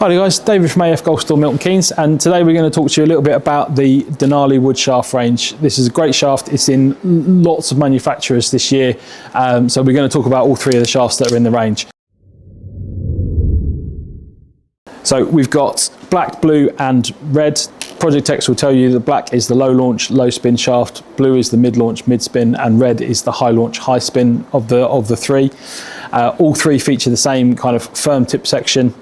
Hi guys, David from AF Golf Store Milton Keynes, and today we're going to talk to you a little bit about the Denali wood shaft range. This is a great shaft. It's in lots of manufacturers this year, so we're going to talk about all three of the shafts that are in the range. So we've got black, blue and red. Project X will tell you that black is the low launch, low spin shaft, blue is the mid launch, mid spin, and red is the high launch, high spin of the three. All three feature the same kind of firm tip section,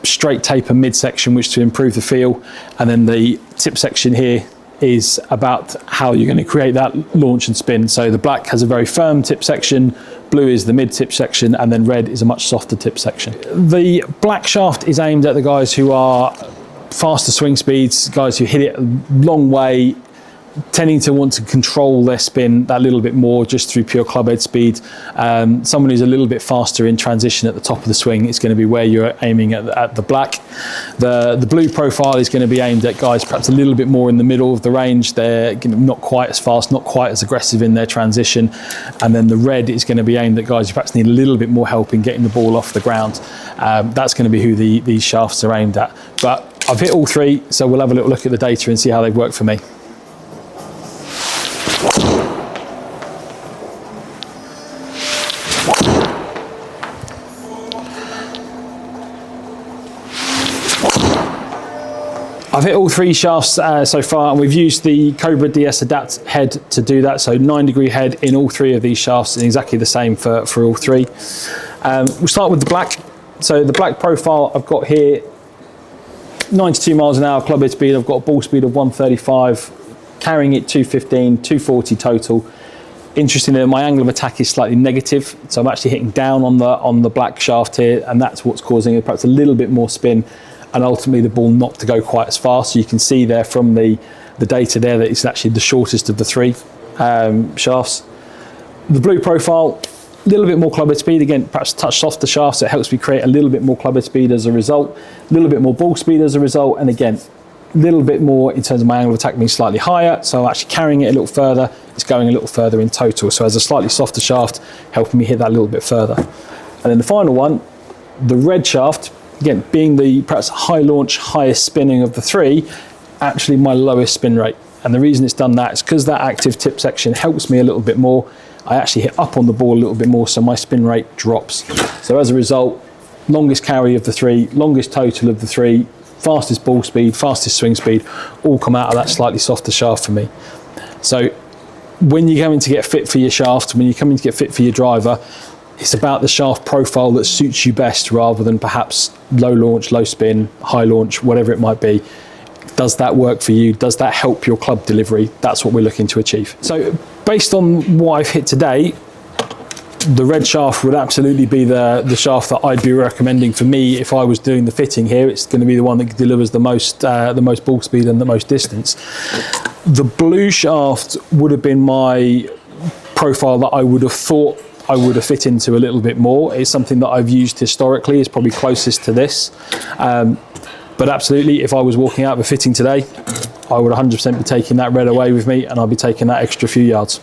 straight taper midsection, which to improve the feel, and then the tip section here is about how you're going to create that launch and spin. So the black has a very firm tip section, blue is the mid tip section, and then red is a much softer tip section. The black shaft is aimed at the guys who are faster swing speeds, guys who hit it a long way, tending to want to control their spin that little bit more just through pure club head speed. Someone who's a little bit faster in transition at the top of the swing is going to be where you're aiming at the black. The blue profile is going to be aimed at guys perhaps a little bit more in the middle of the range. They're not quite as fast, not quite as aggressive in their transition. And then the red is going to be aimed at guys who perhaps need a little bit more help in getting the ball off the ground. That's going to be who these shafts are aimed at. But I've hit all three, so we'll have a little look at the data and see how they've worked for me. I've hit all three shafts so far, and we've used the Cobra DS Adapt head to do that. So 9-degree head in all three of these shafts, and exactly the same for all three. We'll start with the black. So the black profile I've got here, 92 miles an hour club head speed. I've got a ball speed of 135, carrying it 215, 240 total. Interestingly, my angle of attack is slightly negative, so I'm actually hitting down on the black shaft here, and that's what's causing perhaps a little bit more spin, and ultimately the ball not to go quite as fast. So you can see there from the data there that it's actually the shortest of the three shafts. The blue profile, a little bit more club head speed, again perhaps a touch softer shaft, so it helps me create a little bit more club head speed as a result, a little bit more ball speed as a result, and again a little bit more in terms of my angle of attack being slightly higher, so I'm actually carrying it a little further, it's going a little further in total, so as a slightly softer shaft helping me hit that a little bit further. And then the final one, the red shaft, again being the perhaps high launch, highest spinning of the three, actually my lowest spin rate. And the reason it's done that is because that active tip section helps me a little bit more. I actually hit up on the ball a little bit more, so my spin rate drops. So as a result, longest carry of the three, longest total of the three, fastest ball speed, fastest swing speed, all come out of that slightly softer shaft for me. So when you're going to get fit for your shaft, when you're coming to get fit for your driver, it's about the shaft profile that suits you best rather than perhaps low launch, low spin, high launch, whatever it might be. Does that work for you? Does that help your club delivery? That's what we're looking to achieve. So based on what I've hit today, the red shaft would absolutely be the shaft that I'd be recommending for me if I was doing the fitting here. It's going to be the one that delivers the most ball speed and the most distance. The blue shaft would have been my profile that I would have thought I would have fit into a little bit more. It's something that I've used historically, it's probably closest to this. But absolutely, if I was walking out of a fitting today, I would 100% be taking that red away with me, and I'll be taking that extra few yards.